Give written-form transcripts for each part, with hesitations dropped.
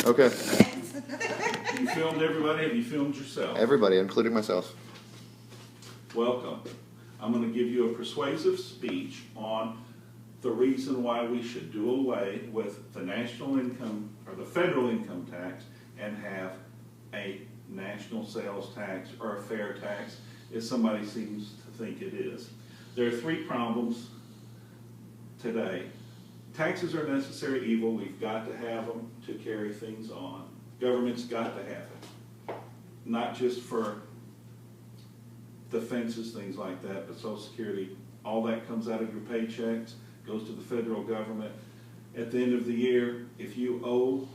Okay. You filmed everybody? Have you filmed yourself? Everybody, including myself. Welcome. I'm going to give you a persuasive speech on the reason why we should do away with the national income or the federal income tax and have a national sales tax or a fair tax, as somebody seems to think it is. There are three problems today. Taxes are a necessary evil. We've got to have them to carry things on. Government's got to have it. Not just for defenses, things like that, but Social Security, all that comes out of your paychecks, goes to the federal government. At the end of the year, if you owe,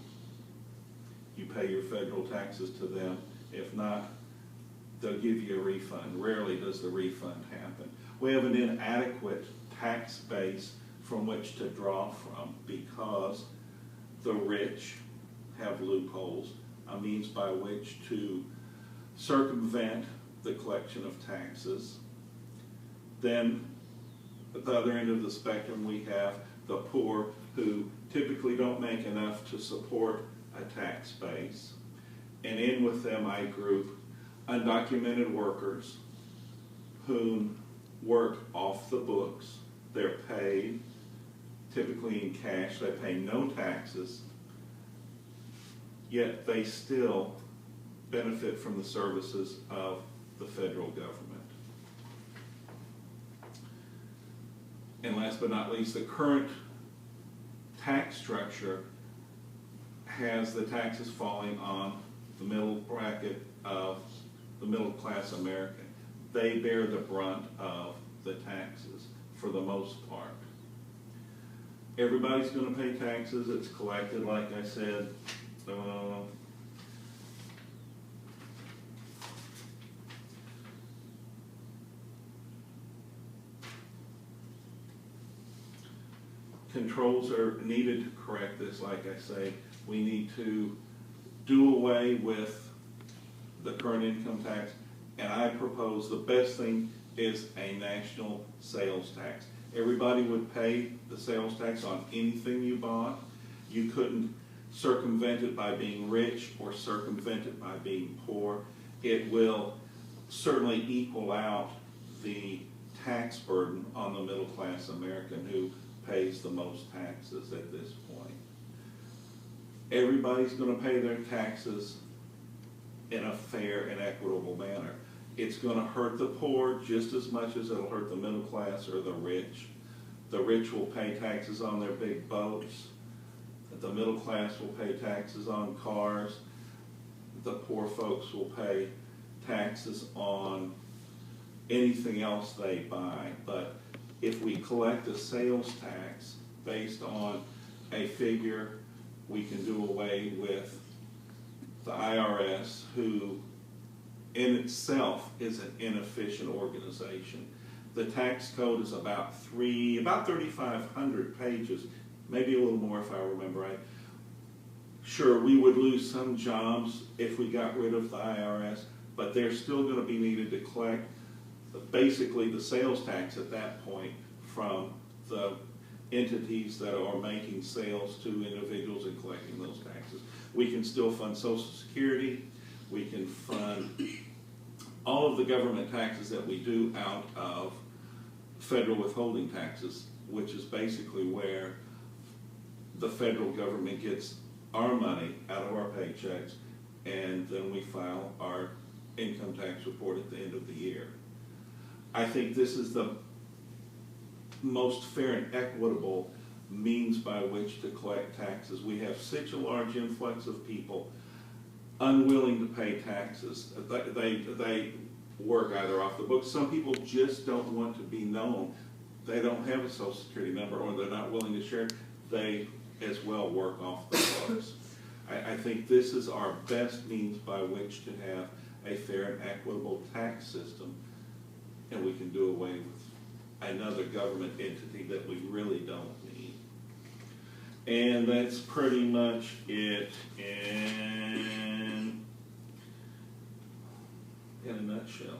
you pay your federal taxes to them. If not, they'll give you a refund. Rarely does the refund happen. We have an inadequate tax base from which to draw from because the rich have loopholes, a means by which to circumvent the collection of taxes. Then at the other end of the spectrum, we have the poor who typically don't make enough to support a tax base. And in with them I group undocumented workers whom work off the books. They're paid typically in cash. They pay no taxes, yet they still benefit from the services of the federal government. And last but not least, the current tax structure has the taxes falling on the middle bracket of the middle class American. They bear the brunt of the taxes for the most part. Everybody's going to pay taxes. It's collected, like I said, controls are needed to correct this. Like I say, we need to do away with the current income tax, and I propose the best thing is a national sales tax. Everybody would pay the sales tax on anything you bought. You couldn't circumvent it by being rich or circumvent it by being poor. It will certainly equal out the tax burden on the middle class American who pays the most taxes at this point. Everybody's going to pay their taxes in a fair and equitable manner. It's going to hurt the poor just as much as it'll hurt the middle class or the rich. The rich will pay taxes on their big boats. The middle class will pay taxes on cars. The poor folks will pay taxes on anything else they buy. But if we collect a sales tax based on a figure, we can do away with the IRS, who in itself is an inefficient organization. The tax code is about 3,500 pages, maybe a little more if I remember right. Sure, we would lose some jobs if we got rid of the IRS, but they're still going to be needed to collect basically the sales tax at that point from the entities that are making sales to individuals and collecting those taxes. We can still fund Social Security. We can fund all of the government taxes that we do out of federal withholding taxes, which is basically where the federal government gets our money out of our paychecks, and then we file our income tax report at the end of the year. I think this is the most fair and equitable means by which to collect taxes. We have such a large influx of people unwilling to pay taxes. They work either off the books. Some people just don't want to be known. They don't have a Social Security number, or they're not willing to share. They as well work off the books. I think this is our best means by which to have a fair and equitable tax system, and we can do away with another government entity that we really don't need. And that's pretty much it in a nutshell.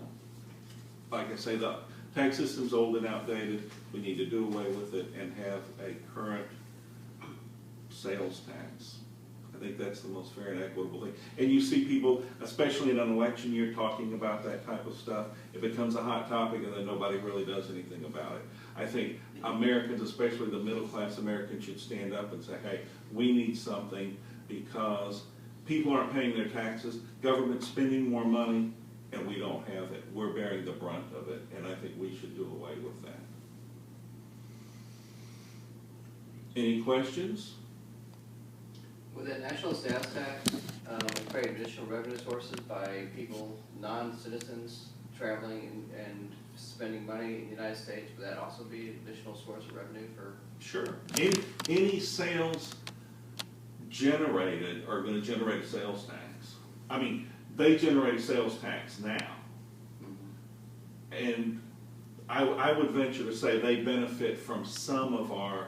Like I say, the tax system's old and outdated. We need to do away with it and have a current sales tax. think that's the most fair and equitable thing. And you see people, especially in an election year, talking about that type of stuff. It becomes a hot topic and then nobody really does anything about it. I think Americans, especially the middle class Americans, should stand up and say, hey, we need something because people aren't paying their taxes, government's spending more money, and we don't have it. We're bearing the brunt of it, and I think we should do away with that. Any questions? With the national sales tax, create additional revenue sources by people, non-citizens, traveling and spending money in the United States, would that also be an additional source of revenue for? Sure. Any sales generated are going to generate a sales tax. I mean, they generate a sales tax now. Mm-hmm. And I would venture to say they benefit from some of our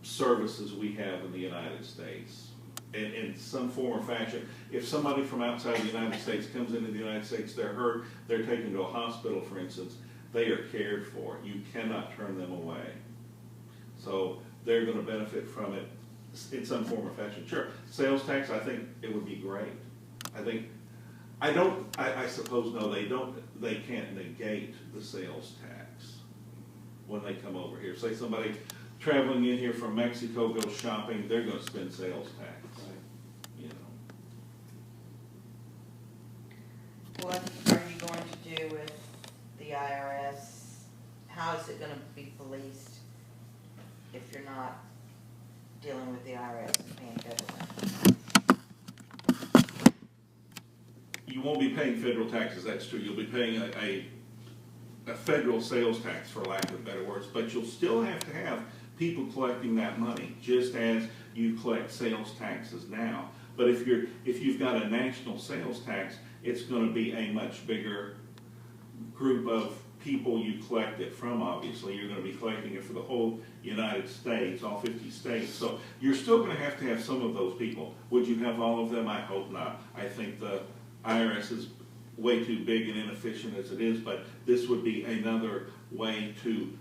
services we have in the United States in some form or fashion. If somebody from outside the United States comes into the United States, they're hurt, they're taken to a hospital, for instance, they are cared for. You cannot turn them away. So they're going to benefit from it in some form or fashion. Sure, sales tax, I think it would be great. I suppose, no, they can't negate the sales tax when they come over here. Say somebody traveling in here from Mexico goes shopping, they're going to spend sales tax. Right. You know. What are you going to do with the IRS? How is it going to be policed if you're not dealing with the IRS and paying federal? You won't be paying federal taxes, that's true. You'll be paying a federal sales tax, for lack of better words, but you'll still have to have people collecting that money, just as you collect sales taxes now. But if you've got a national sales tax, it's going to be a much bigger group of people you collect it from. Obviously, you're going to be collecting it for the whole United States, all 50 states. So you're still going to have some of those people. Would you have all of them? I hope not. I think the IRS is way too big and inefficient as it is, but this would be another way to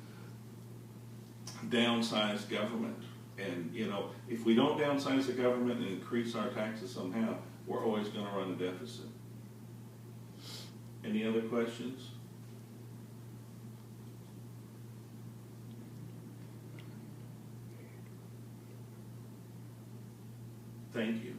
downsize government. And, you know, if we don't downsize the government and increase our taxes somehow, we're always going to run a deficit. Any other questions? Thank you.